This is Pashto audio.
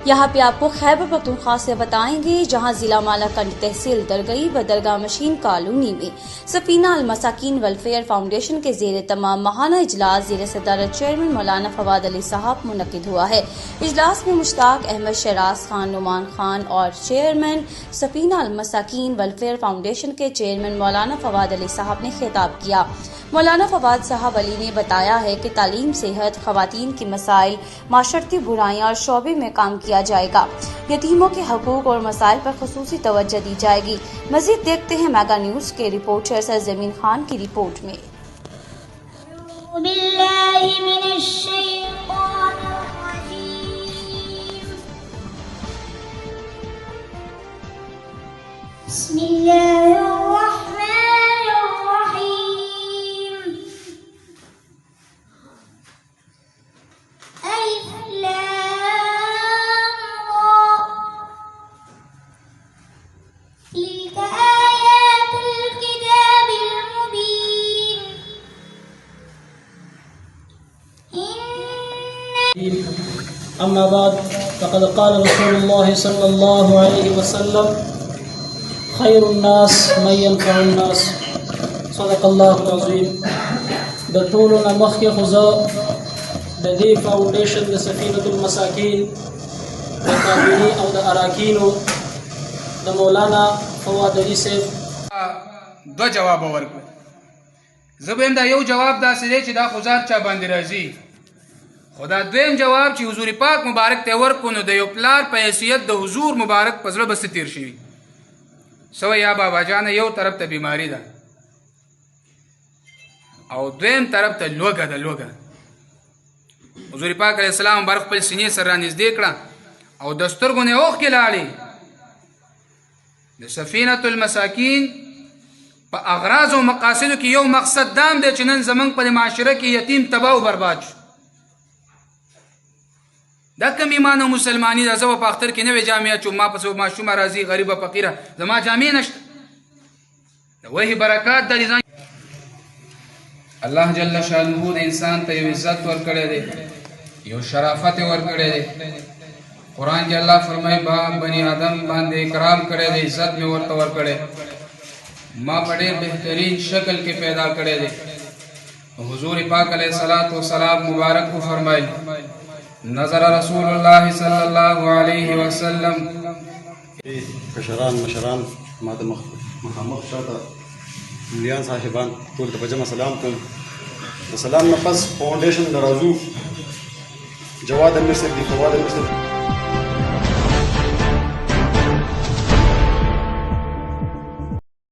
यहाँ पे आपको खैबर पख्तूनख्वा से बताएंगे, जहाँ जिला मालाकंड तहसील दरगई व दरगाह मशीन कॉलोनी में सफीना अल-मसाकिन वेलफेयर फाउंडेशन के ज़ेर तमाम माहाना इजलास ज़ेर सदारत चेयरमैन मौलाना फवाद अली साहब मुनक्किद हुआ है। इजलास में मुश्ताक अहमद, शराज खान, नुमान खान और चेयरमैन सफीना अल-मसाकिन वेलफेयर फाउंडेशन के चेयरमैन मौलाना फवाद अली साहब ने खिताब किया। मौलाना फवाद साहब अली ने बताया है कि तालीम, सेहत, खवातीन की मसाइल, माशरती बुराइयां और शोबे में काम किया जाएगा। यतीमों के हकूक और मसाइल पर खुसूसी तवज्जो दी जाएगी। मजीद देखते हैं मेगा न्यूज के रिपोर्टर सरजमीन खान की रिपोर्ट में। अम्मा बाद फ़क़द क़ाल रसूलुल्लाह सल्लल्लाहु अलैहि वसल्लम खैरुन्नास मन यनफ़उन्नास सदक़ल्लाहुल अज़ीम। द टोलो न मख़के खुज़ा the they foundation the Safina अल-मसाकिन द काबिनी और द अराकीनो द मौलाना फवाद अली से दो जवाब ورکړو. زبیم دا یو جواب دا سره چې دا خزار چا باندې راځي، خدا دویم جواب چې حضور پاک مبارک ته ورکو نو د یو پلار په حیثیت د حضور مبارک په زړه بس تیر شي. سو یا بابا جان یو طرف ته بیماری ده او دویم طرف ته لوګه ده. لوګه حضور پاک علیه السلام بر خپل سینې سره نږدې کړه او د سترګو نه اوښکې لاړې. د سفینة المساکین په اغراض او مقاصدو کې یو مقصد دام دی چې نن زمونږ په معاشره کې یتیم تباه او برباد شو. دا کم ایمان او مسلمانی دا زه په اختر کې نوې جامې اچوم، ما پسې ماشومه راځي غریبه فقیره، زما جامې نشته. د وحي برکات د ځان الله جل شانه د انسان ته یو عزت ورکړی دی، یو شرافت ورکړی دی. قرآن کې الله فرمایي با بني آدم باندې اکرام کړی دی، عزت مې ورته ورکړی، ما په ډېر بهترین شکل کې پیدا کړی دی. حضور پاک علیه الصلاة والسلام مبارک فرمایي نظر رسول الله صلی الله علیه وسلم. مشران ما د مخامخ شاته ملیان صاحبان ټول ته په جمع سلام کوم. د سلام نه پس فاؤنډیشن د رازو جواد امیر صاحب دی، فواد امیر صاحب